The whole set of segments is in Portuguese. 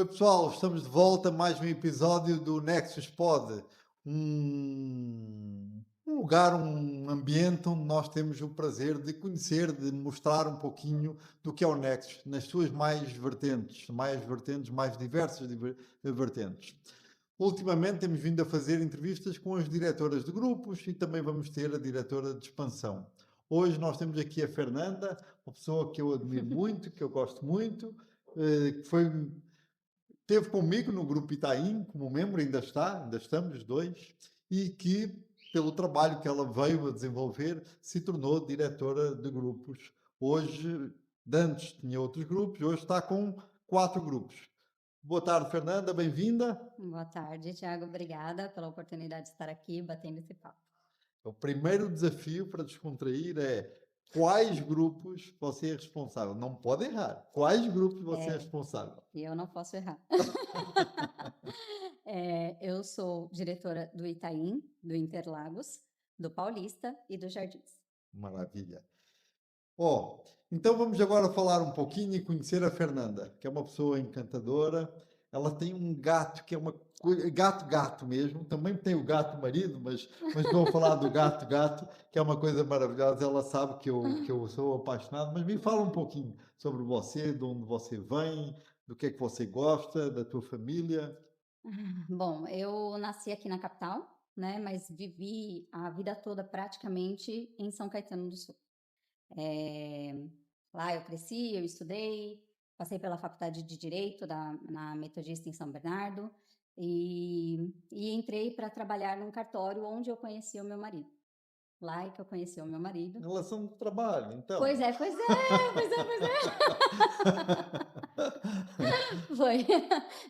Oi pessoal, estamos de volta a mais um episódio do Nexus Pod, um lugar, um ambiente onde nós temos o prazer de conhecer, de mostrar um pouquinho do que é o Nexus, nas suas mais diversas vertentes. Ultimamente temos vindo a fazer entrevistas com as diretoras de grupos e também vamos ter a diretora de expansão. Hoje nós temos aqui a Fernanda, uma pessoa que eu admiro muito, que eu gosto muito, que esteve comigo no Grupo Itaim, como membro, ainda estamos os dois, e que, pelo trabalho que ela veio a desenvolver, se tornou diretora de grupos. Hoje, antes tinha outros grupos, hoje está com 4 grupos. Boa tarde, Fernanda, bem-vinda. Boa tarde, Thiago. Obrigada pela oportunidade de estar aqui batendo esse papo. O primeiro desafio para descontrair é quais grupos você é responsável. Não pode errar. Quais grupos você é responsável? E eu não posso errar. Eu sou diretora do Itaim, do Interlagos, do Paulista e do Jardins. Maravilha. Então vamos agora falar um pouquinho e conhecer a Fernanda, que é uma pessoa encantadora. Ela tem um gato que é uma gato mesmo. Também tem o gato marido, mas estou a falar do gato, que é uma coisa maravilhosa. Ela sabe que eu sou apaixonado, mas me fala um pouquinho sobre você, de onde você vem, do que é que você gosta, da tua família. Bom, eu nasci aqui na capital, né? Mas vivi a vida toda praticamente em São Caetano do Sul. Eh, Lá eu cresci, eu estudei, passei pela faculdade de Direito na Metodista em São Bernardo e entrei para trabalhar num cartório onde eu conheci o meu marido. Lá é que eu conheci o meu marido. Relação de trabalho, então. Pois é, pois é, pois é, pois é. Foi.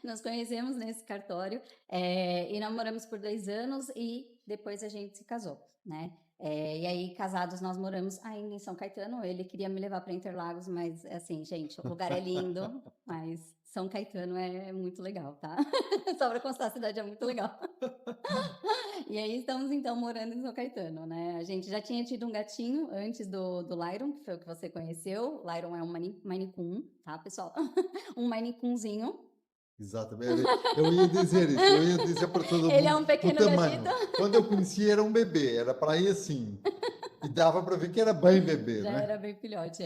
Nos conhecemos nesse cartório, e namoramos por 2 anos e depois a gente se casou, né. E aí casados nós moramos ainda em São Caetano, ele queria me levar para Interlagos, mas assim, gente, o lugar é lindo, mas São Caetano é muito legal, tá. Só para constar, a cidade é muito legal. E aí estamos então morando em São Caetano, né. A gente já tinha tido um gatinho antes do Lyron, que foi o que você conheceu. Lyron é um Maine Coon, tá, pessoal? Um Maine Coonzinho. Exatamente. Eu ia dizer isso, eu ia dizer para todo Ele é mundo um o pequeno gatito. tamanho. Quando eu conheci era um bebê, era para aí assim. E dava para ver que era bem bebê, Já né? era bem filhote,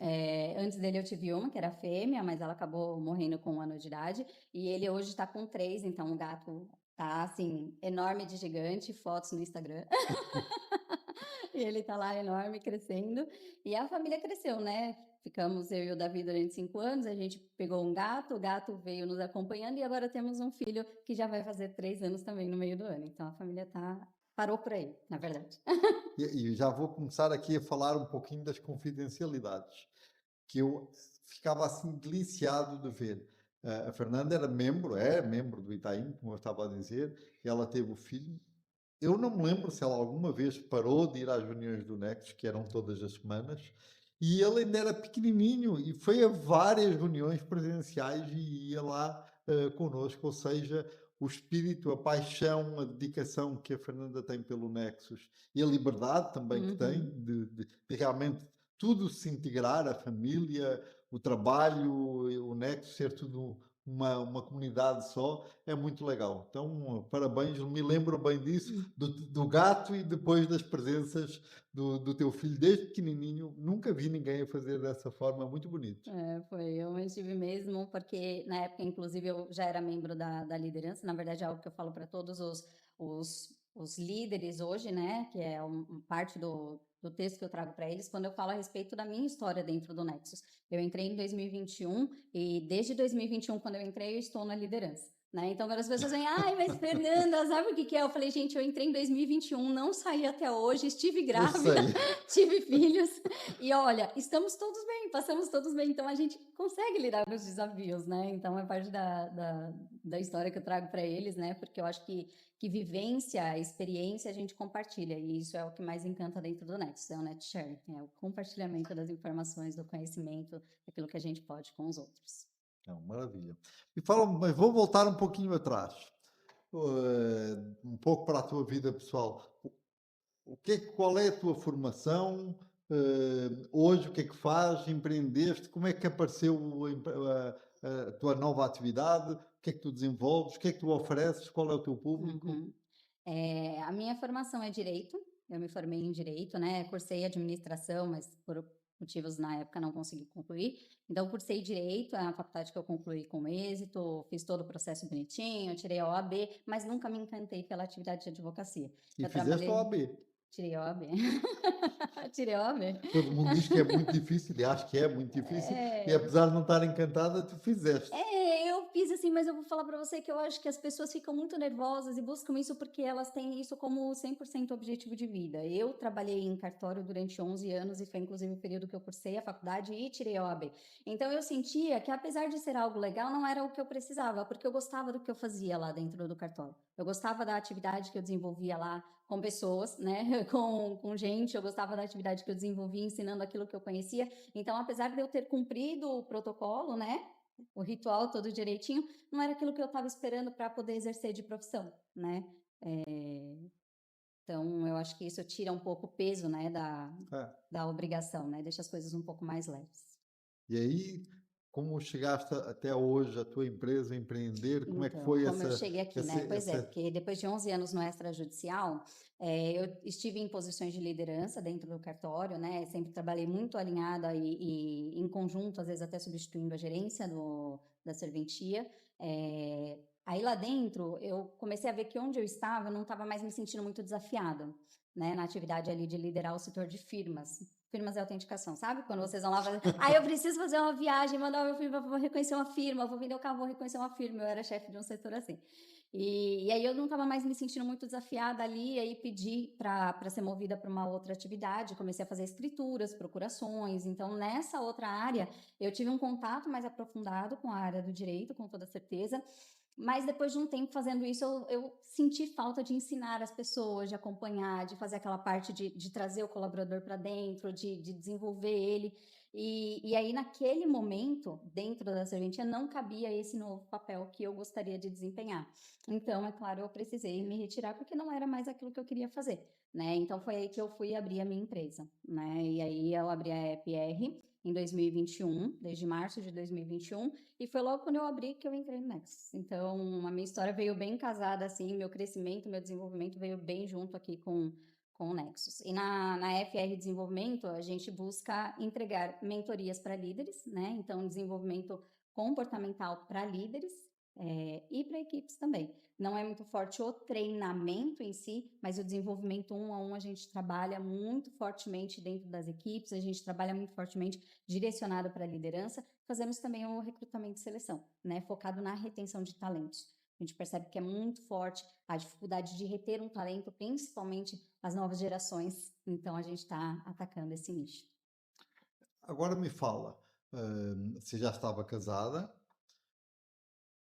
é. Antes dele eu tive uma, que era fêmea, mas ela acabou morrendo com 1 ano de idade. E ele hoje está com 3, então o gato tá, assim, enorme de gigante, fotos no Instagram. E ele tá lá enorme, crescendo. E a família cresceu, né? Ficamos eu e o Davi durante 5 anos, a gente pegou um gato, o gato veio nos acompanhando e agora temos um filho que já vai fazer 3 anos também no meio do ano. Então a família parou por aí, na verdade. E já vou começar aqui a falar um pouquinho das confidencialidades, que eu ficava assim deliciado de ver. A Fernanda é membro do Itaim, como eu estava a dizer, e ela teve o filho. Eu não me lembro se ela alguma vez parou de ir às reuniões do Nexus, que eram todas as semanas, e ele ainda era pequenininho e foi a várias reuniões presenciais e ia lá connosco, ou seja, o espírito, a paixão, a dedicação que a Fernanda tem pelo Nexus e a liberdade também que tem Uhum. de realmente tudo se integrar, a família, o trabalho, o Nexus ser tudo uma comunidade só, é muito legal. Então, parabéns, me lembro bem disso, do gato e depois das presenças do teu filho desde pequenininho. Nunca vi ninguém a fazer dessa forma, muito bonito. Foi, eu mantive mesmo, porque na época, inclusive, eu já era membro da liderança, na verdade é algo que eu falo para todos os líderes hoje, né, que é parte do texto que eu trago para eles, quando eu falo a respeito da minha história dentro do Nexus. Eu entrei em 2021 e desde 2021, quando eu entrei, eu estou na liderança. Né? Então, quando as pessoas vêm, ai, mas Fernanda, sabe o que que é? Eu falei, gente, eu entrei em 2021, não saí até hoje, estive Eu grávida, sei. tive filhos, e olha, estamos todos bem, passamos todos bem, então a gente consegue lidar com os desafios, né? Então é parte da história que eu trago para eles, né? Porque eu acho que vivência, experiência a gente compartilha, e isso é o que mais encanta dentro do Nexus, é o net sharing, é o compartilhamento das informações, do conhecimento, daquilo que a gente pode com os outros. Não, maravilha. Me fala, mas vou voltar um pouquinho atrás, um pouco para a tua vida pessoal. Qual é a tua formação? Hoje o que é que faz? Empreendeste? Como é que apareceu a tua nova atividade? O que é que tu desenvolves? O que é que tu ofereces? Qual é o teu público? Uhum. A minha formação é direito, eu me formei em direito, né? Cursei administração, mas por motivos na época não consegui concluir. Então, cursei direito, é uma faculdade que eu concluí com êxito, fiz todo o processo bonitinho, tirei a OAB, mas nunca me encantei pela atividade de advocacia. E Eu fizeste a trabalhei, OAB. tirei a OAB, tirei a OAB. Todo mundo diz que é muito difícil, e acho que é muito difícil, e É, apesar de não estar encantada, tu fizeste. Eu fiz assim, mas eu vou falar para você que eu acho que as pessoas ficam muito nervosas e buscam isso porque elas têm isso como 100% objetivo de vida. Eu trabalhei em cartório durante 11 anos e foi inclusive o período que eu cursei a faculdade e tirei a OAB. Então eu sentia que apesar de ser algo legal, não era o que eu precisava, porque eu gostava do que eu fazia lá dentro do cartório. Eu gostava da atividade que eu desenvolvia lá com pessoas, né, com gente, eu gostava da atividade que eu desenvolvia ensinando aquilo que eu conhecia. Então, apesar de eu ter cumprido o protocolo, né, o ritual todo direitinho, não era aquilo que eu estava esperando para poder exercer de profissão, né? Então, eu acho que isso tira um pouco o peso, né, É. da obrigação, né? Deixa as coisas um pouco mais leves. E aí, como chegaste até hoje, a tua empresa, a empreender, como é que Então, foi como eu cheguei aqui, né? Pois é, essa... porque depois de 11 anos no extrajudicial, eu estive em posições de liderança dentro do cartório, né? Sempre trabalhei muito alinhada e em conjunto, às vezes até substituindo a gerência da serventia. Aí lá dentro, eu comecei a ver que onde eu estava, eu não estava mais me sentindo muito desafiada, né? Na atividade ali de liderar o setor de firmas. Firmas de autenticação, sabe? Quando vocês vão lá fazer, eu preciso fazer uma viagem, mandar o meu filho para reconhecer uma firma, vou vender o carro, vou reconhecer uma firma. Eu era chefe de um setor assim. E aí eu não estava mais me sentindo muito desafiada ali, aí pedi para ser movida para uma outra atividade, comecei a fazer escrituras, procurações. Então, nessa outra área, eu tive um contato mais aprofundado com a área do direito, com toda certeza. Mas depois de um tempo fazendo isso, eu senti falta de ensinar as pessoas, de acompanhar, de fazer aquela parte de trazer o colaborador para dentro, de desenvolver ele. E aí, naquele momento, dentro da serventia, não cabia esse novo papel que eu gostaria de desempenhar. Então, é claro, eu precisei me retirar porque não era mais aquilo que eu queria fazer, né? Então, foi aí que eu fui abrir a minha empresa, né? E aí, eu abri a EPR em 2021, desde março de 2021, e foi logo quando eu abri que eu entrei no Nexus. Então, a minha história veio bem casada, assim, meu crescimento, meu desenvolvimento veio bem junto aqui com o Nexus. E na FR Desenvolvimento, a gente busca entregar mentorias para líderes, né? Então, desenvolvimento comportamental para líderes e para equipes também. Não é muito forte o treinamento em si, mas o desenvolvimento um a um a gente trabalha muito fortemente dentro das equipes, a gente trabalha muito fortemente direcionado para a liderança. Fazemos também o recrutamento e seleção, né, focado na retenção de talentos. A gente percebe que é muito forte a dificuldade de reter um talento, principalmente as novas gerações. Então, a gente está atacando esse nicho. Agora me fala, você já estava casada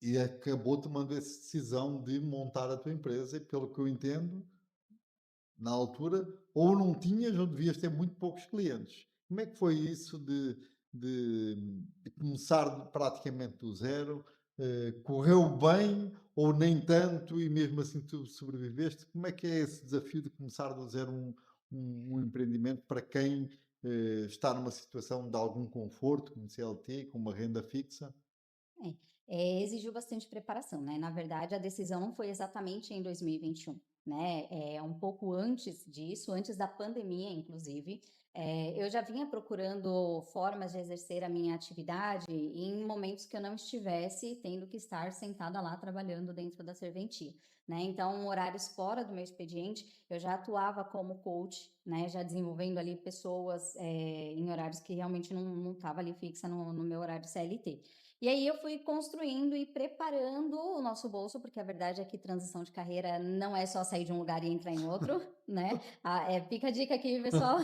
e acabou tomando essa decisão de montar a tua empresa e, pelo que eu entendo, na altura, ou não tinhas ou devias ter muito poucos clientes. Como é que foi isso de começar praticamente do zero? Correu bem ou nem tanto e mesmo assim tu sobreviveste? Como é que é esse desafio de começar do zero um empreendimento para quem está numa situação de algum conforto, como CLT, com uma renda fixa? Exigiu bastante preparação, né? Na verdade, a decisão não foi exatamente em 2021, né? Um pouco antes disso, antes da pandemia, inclusive, eu já vinha procurando formas de exercer a minha atividade em momentos que eu não estivesse tendo que estar sentada lá trabalhando dentro da serventia, né? Então, horários fora do meu expediente, eu já atuava como coach, né? Já desenvolvendo ali pessoas em horários que realmente não estava ali fixa no meu horário CLT. E aí eu fui construindo e preparando o nosso bolso, porque a verdade é que transição de carreira não é só sair de um lugar e entrar em outro, né? Fica a dica aqui, pessoal.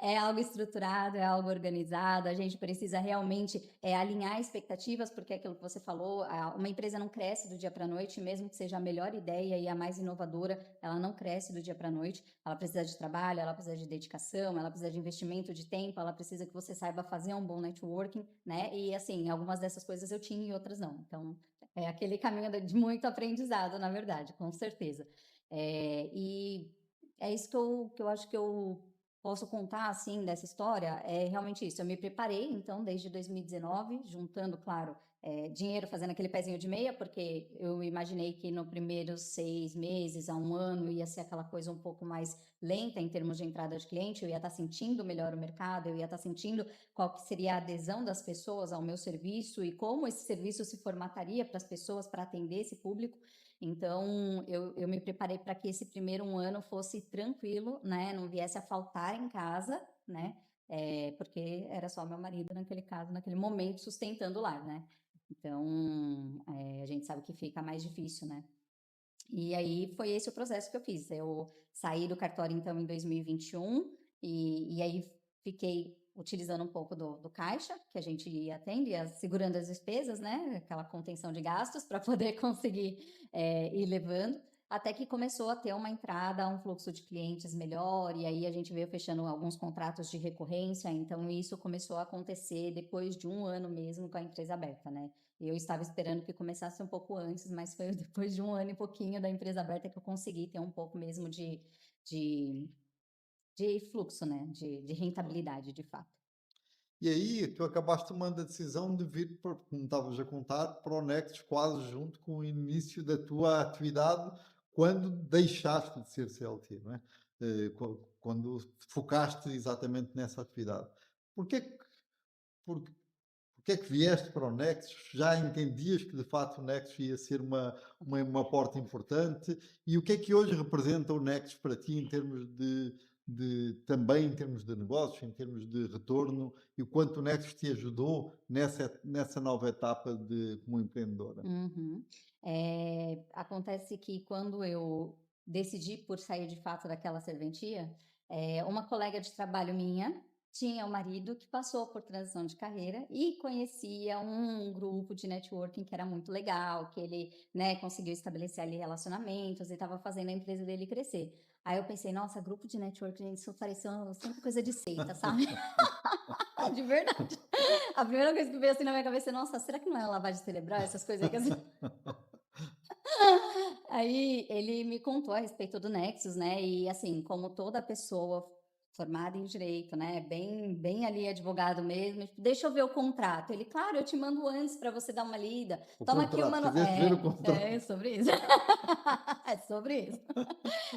É algo estruturado, é algo organizado, a gente precisa realmente alinhar expectativas, porque é aquilo que você falou, uma empresa não cresce do dia para a noite, mesmo que seja a melhor ideia e a mais inovadora, ela não cresce do dia para a noite, ela precisa de trabalho, ela precisa de dedicação, ela precisa de investimento de tempo, ela precisa que você saiba fazer um bom networking, né? E assim, algumas dessas coisas eu tinha e outras não. Então, é aquele caminho de muito aprendizado, na verdade, com certeza. E é isso que eu acho que eu posso contar, assim, dessa história, é realmente isso, eu me preparei, então, desde 2019, juntando, claro, dinheiro, fazendo aquele pezinho de meia, porque eu imaginei que no primeiros 6 meses a 1 ano ia ser aquela coisa um pouco mais lenta em termos de entrada de cliente, eu ia estar sentindo melhor o mercado, eu ia estar sentindo qual que seria a adesão das pessoas ao meu serviço e como esse serviço se formataria para as pessoas para atender esse público. Então, eu me preparei para que esse primeiro 1 ano fosse tranquilo, né, não viesse a faltar em casa, né, porque era só meu marido naquele caso, naquele momento, sustentando o lar, né. Então, a gente sabe que fica mais difícil, né. E aí foi esse o processo que eu fiz. Eu saí do cartório, então, em 2021, e aí fiquei utilizando um pouco do caixa, que a gente ia tendo, ia segurando as despesas, né, aquela contenção de gastos para poder conseguir, ir levando, até que começou a ter uma entrada, um fluxo de clientes melhor, e aí a gente veio fechando alguns contratos de recorrência, então isso começou a acontecer depois de 1 ano mesmo com a empresa aberta, né. Eu estava esperando que começasse um pouco antes, mas foi depois de 1 ano e pouquinho da empresa aberta que eu consegui ter um pouco mesmo de de fluxo, né, de rentabilidade, de fato. E aí, tu acabaste tomando a decisão de vir, como estavas a contar, para o Nexus quase junto com o início da tua atividade, quando deixaste de ser CLT, não é? Quando focaste exatamente nessa atividade. Porquê que, por, porque é que vieste para o Nexus? Já entendias que de facto o Nexus ia ser uma porta importante? E o que é que hoje representa o Nexus para ti em termos também em termos de negócios, em termos de retorno, e o quanto o Nexus te ajudou nessa nova etapa como empreendedora? Uhum. Acontece que quando eu decidi por sair de fato daquela serventia, uma colega de trabalho minha tinha um marido que passou por transição de carreira e conhecia um grupo de networking que era muito legal, que ele, né, conseguiu estabelecer ali relacionamentos e estava fazendo a empresa dele crescer. Aí eu pensei, nossa, grupo de networking, gente, isso pareceu sempre coisa de seita, sabe? De verdade. A primeira coisa que veio assim na minha cabeça é: "Nossa, será que não é lavagem cerebral, essas coisas aí que as". Aí ele me contou a respeito do Nexus, né, e assim, como toda pessoa formada em direito, né, bem ali advogado mesmo, tipo: "Deixa eu ver o contrato". Ele: "Claro, eu te mando antes para você dar uma lida. O Toma aqui o contrato, manual". quiseste ver o É contrato. sobre isso. É sobre isso.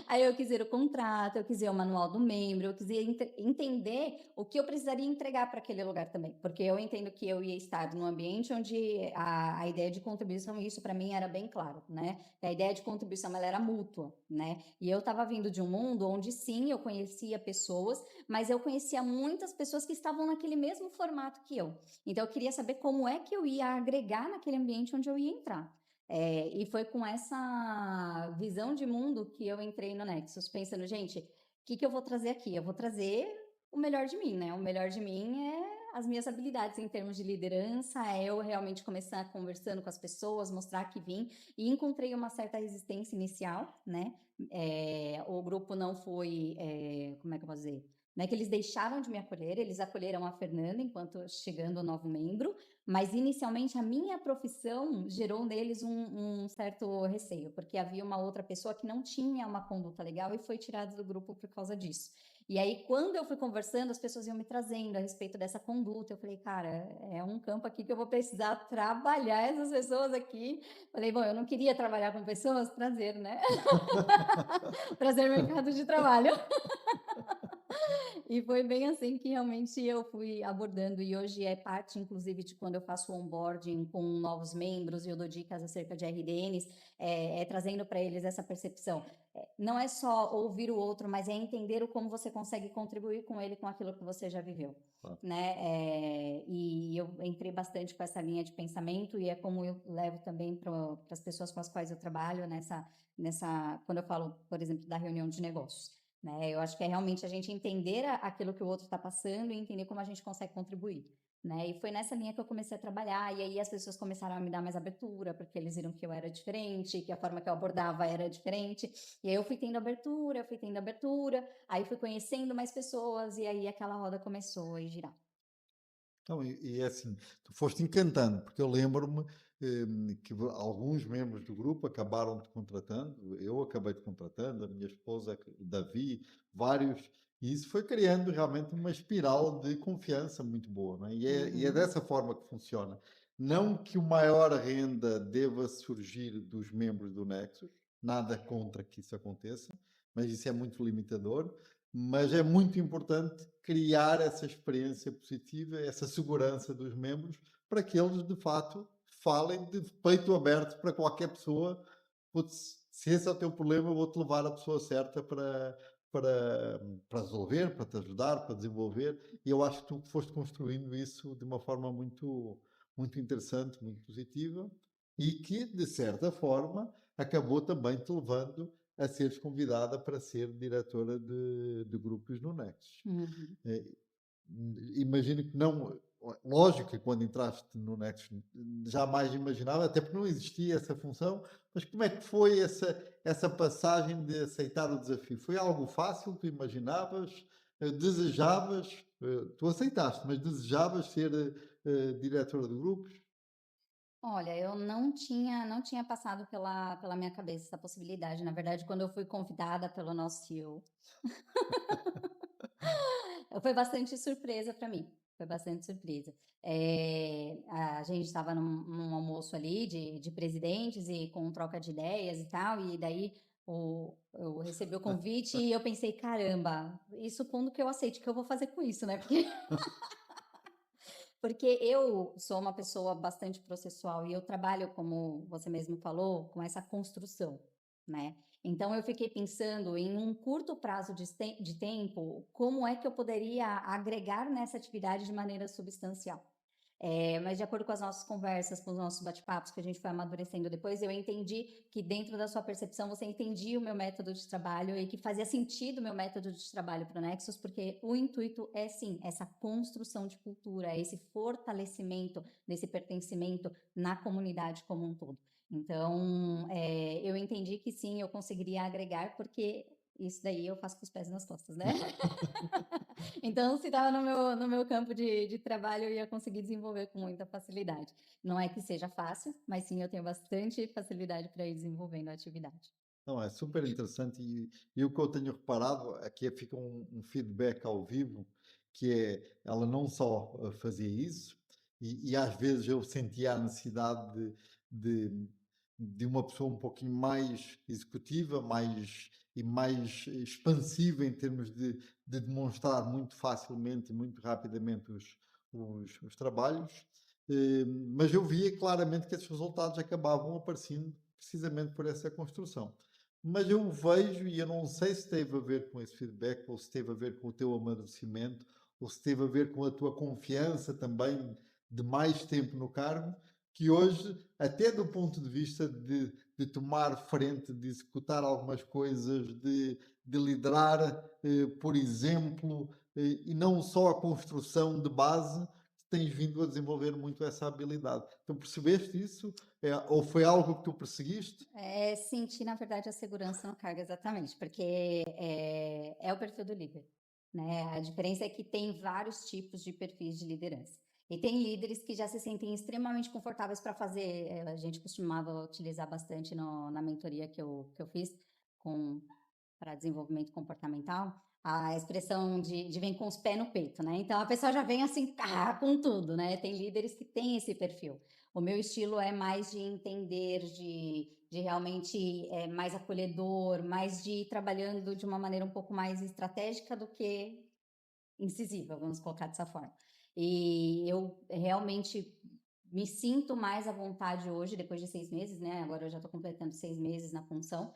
Aí eu quis ver o contrato, eu quis ver o manual do membro, eu quis entender o que eu precisaria entregar para aquele lugar também, porque eu entendo que eu ia estar num ambiente onde a ideia de contribuição, isso para mim era bem claro, né? Que a ideia de contribuição ela era mútua, né? E eu estava vindo de um mundo onde sim, eu conhecia pessoas, mas eu conhecia muitas pessoas que estavam naquele mesmo formato que eu. Então eu queria saber como é que eu ia agregar naquele ambiente onde eu ia entrar. E foi com essa visão de mundo que eu entrei no Nexus, pensando, gente, o que que eu vou trazer aqui? Eu vou trazer o melhor de mim, né? O melhor de mim é as minhas habilidades em termos de liderança, é eu realmente começar conversando com as pessoas, mostrar que vim, e encontrei uma certa resistência inicial, né? O grupo não foi, como é que eu posso dizer? Não é que eles deixaram de me acolher, eles acolheram a Fernanda enquanto chegando o novo membro, mas inicialmente a minha profissão gerou neles um certo receio, porque havia uma outra pessoa que não tinha uma conduta legal e foi tirada do grupo por causa disso. E aí, quando eu fui conversando, as pessoas iam me trazendo a respeito dessa conduta. Eu falei, cara, é um campo aqui que eu vou precisar trabalhar essas pessoas aqui. Falei, bom, eu não queria trabalhar com pessoas, prazer, né? Prazer, mercado de trabalho. E foi bem assim que realmente eu fui abordando, e hoje é parte, inclusive, de quando eu faço o onboarding com novos membros e eu dou dicas acerca de RDNs, trazendo para eles essa percepção. Não é só ouvir o outro, mas é entender o como você consegue contribuir com ele com aquilo que você já viveu. Tá. Né? E eu entrei bastante com essa linha de pensamento, e é como eu levo também para as pessoas com as quais eu trabalho quando eu falo, por exemplo, da reunião de negócios. Né? Eu acho que é realmente a gente entender aquilo que o outro está passando e entender como a gente consegue contribuir. Né? E foi nessa linha que eu comecei a trabalhar, e aí as pessoas começaram a me dar mais abertura, porque eles viram que eu era diferente, que a forma que eu abordava era diferente, e aí eu fui tendo abertura, aí fui conhecendo mais pessoas, e aí aquela roda começou a girar. Então, é assim, tu foste encantando, porque eu lembro-me que alguns membros do grupo acabaram te contratando, eu acabei te contratando, a minha esposa, o Davi, vários, E isso foi criando realmente uma espiral de confiança muito boa, não é? E é Uhum, dessa forma que funciona. Não que o maior renda deva surgir dos membros do Nexus, nada contra que isso aconteça, mas isso é muito limitador. Mas é muito importante criar essa experiência positiva, essa segurança dos membros, para que eles, de fato, falem de peito aberto para qualquer pessoa. Putz, se esse é o teu problema, eu vou-te levar a pessoa certa para resolver, para te ajudar, para desenvolver. E eu acho que tu foste construindo isso de uma forma muito interessante, muito positiva e que, de certa forma, acabou também te levando a seres convidada para ser diretora de grupos no Nexus. uhum. Eh, Imagino que não. Lógico que quando entraste no Nexus jamais imaginava, até porque não existia essa função, mas como é que foi essa passagem de aceitar o desafio? Foi algo fácil? Tu imaginavas? Desejavas? Tu aceitaste, mas desejavas ser diretora de grupos? Olha, eu não tinha passado pela minha cabeça essa possibilidade. Na verdade, quando eu fui convidada pelo nosso CEO, foi bastante surpresa para mim, foi bastante surpresa. A gente estava num almoço ali de presidentes e com troca de ideias e tal, e daí eu recebi o convite e eu pensei: "Caramba, e supondo que eu aceite, o que eu vou fazer com isso, né?" Porque eu sou uma pessoa bastante processual e eu trabalho, como você mesmo falou, com essa construção, né? Então eu fiquei pensando em um curto prazo de tempo, como é que eu poderia agregar nessa atividade de maneira substancial. Mas de acordo com as nossas conversas, com os nossos bate-papos que a gente foi amadurecendo depois, eu entendi que dentro da sua percepção você entendia o meu método de trabalho e que fazia sentido o meu método de trabalho para o Nexus, porque o intuito é sim essa construção de cultura, é esse fortalecimento desse pertencimento na comunidade como um todo. Então, eu entendi que sim, eu conseguiria agregar, porque isso daí eu faço com os pés nas costas, né? Então, se estava no meu campo de trabalho, eu ia conseguir desenvolver com muita facilidade. Não é que seja fácil, mas sim eu tenho bastante facilidade para ir desenvolvendo a atividade. Não, é super interessante e o que eu tenho reparado aqui fica um feedback ao vivo, que é, ela não só fazia isso, e às vezes eu sentia a necessidade de, de uma pessoa um pouquinho mais executiva, mais expansiva em termos de demonstrar muito facilmente e muito rapidamente os trabalhos, mas eu via claramente que esses resultados acabavam aparecendo precisamente por essa construção. Mas eu vejo, e eu não sei se teve a ver com esse feedback, ou se teve a ver com o teu amadurecimento, ou se teve a ver com a tua confiança também de mais tempo no cargo, que hoje, até do ponto de vista de tomar frente, de executar algumas coisas, de liderar, por exemplo, e não só a construção de base, tens vindo a desenvolver muito essa habilidade. Então, percebeste isso? Ou foi algo que tu perseguiste? Sentir, na verdade, a segurança no cargo, exatamente, porque é o perfil do líder, né? A diferença é que tem vários tipos de perfis de liderança. E tem líderes que já se sentem extremamente confortáveis para fazer. A gente costumava utilizar bastante na mentoria que eu fiz para desenvolvimento comportamental, a expressão de vem com os pés no peito, né? Então a pessoa já vem assim, pá, com tudo, né? Tem líderes que têm esse perfil. O meu estilo é mais de entender, de realmente mais acolhedor, mais de ir trabalhando de uma maneira um pouco mais estratégica do que incisiva, vamos colocar dessa forma. E eu realmente me sinto mais à vontade hoje, depois de 6 meses, né? Agora eu já estou completando 6 meses na função.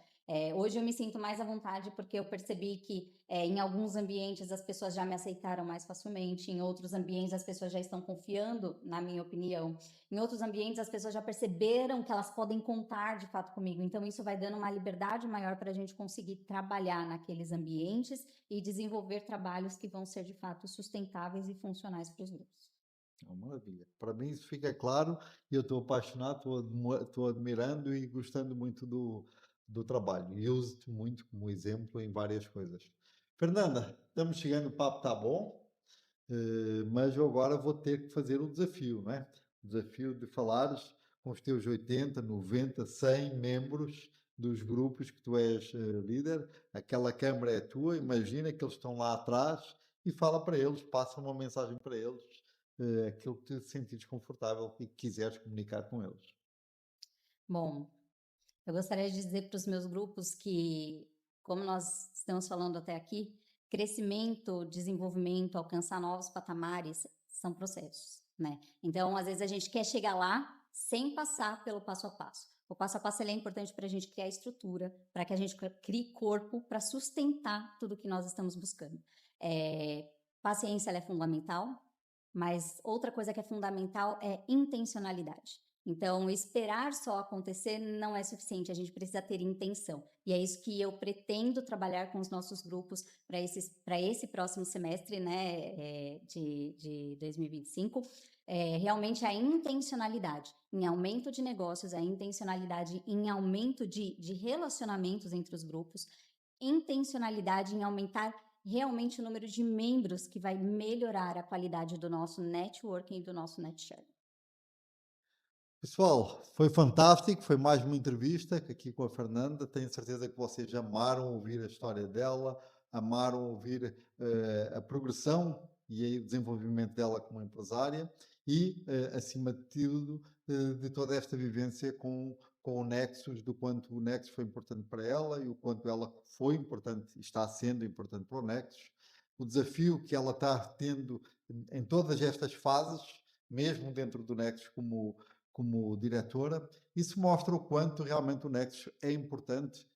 Hoje eu me sinto mais à vontade porque eu percebi que em alguns ambientes as pessoas já me aceitaram mais facilmente, em outros ambientes as pessoas já estão confiando na minha opinião, em outros ambientes as pessoas já perceberam que elas podem contar de fato comigo. Então isso vai dando uma liberdade maior para a gente conseguir trabalhar naqueles ambientes e desenvolver trabalhos que vão ser de fato sustentáveis e funcionais para os grupos. Maravilha. Para mim isso fica claro e eu estou apaixonado, estou admirando e gostando muito do trabalho. E uso-te muito como exemplo em várias coisas. Fernanda, estamos chegando, o papo está bom, mas eu agora vou ter que fazer o desafio, não é? O desafio de falares com os teus 80, 90, 100 membros dos grupos que tu és líder, aquela câmara é tua, imagina que eles estão lá atrás e fala para eles, passa uma mensagem para eles, aquilo que te sentires confortável e que quiseres comunicar com eles. Bom, eu gostaria de dizer para os meus grupos que, como nós estamos falando até aqui, crescimento, desenvolvimento, alcançar novos patamares são processos, né? Então, às vezes a gente quer chegar lá sem passar pelo passo a passo. O passo a passo ele é importante para a gente criar estrutura, para que a gente crie corpo para sustentar tudo que nós estamos buscando. Paciência ela é fundamental, mas outra coisa que é fundamental é intencionalidade. Então, esperar só acontecer não é suficiente, a gente precisa ter intenção. E é isso que eu pretendo trabalhar com os nossos grupos para esse próximo semestre, né, de 2025. Realmente a intencionalidade em aumento de negócios, a intencionalidade em aumento de relacionamentos entre os grupos, intencionalidade em aumentar realmente o número de membros que vai melhorar a qualidade do nosso networking e do nosso netshare. Pessoal, foi fantástico, foi mais uma entrevista aqui com a Fernanda. Tenho certeza que vocês amaram ouvir a história dela, amaram ouvir a progressão e aí o desenvolvimento dela como empresária e, acima de tudo, de toda esta vivência com o Nexus, do quanto o Nexus foi importante para ela e o quanto ela foi importante e está sendo importante para o Nexus. O desafio que ela está tendo em todas estas fases, mesmo dentro do Nexus como diretora, isso mostra o quanto realmente o Nexus é importante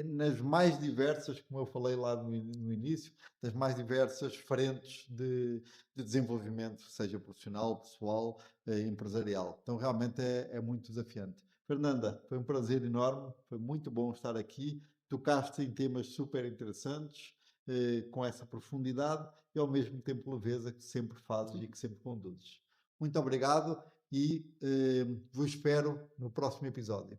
nas mais diversas, como eu falei lá no início, das mais diversas frentes de desenvolvimento, seja profissional, pessoal, empresarial. Então realmente é muito desafiante. Fernanda, foi um prazer enorme, foi muito bom estar aqui, tocaste em temas super interessantes, com essa profundidade e ao mesmo tempo leveza que sempre fazes e que sempre conduzes. Muito obrigado e vos espero no próximo episódio.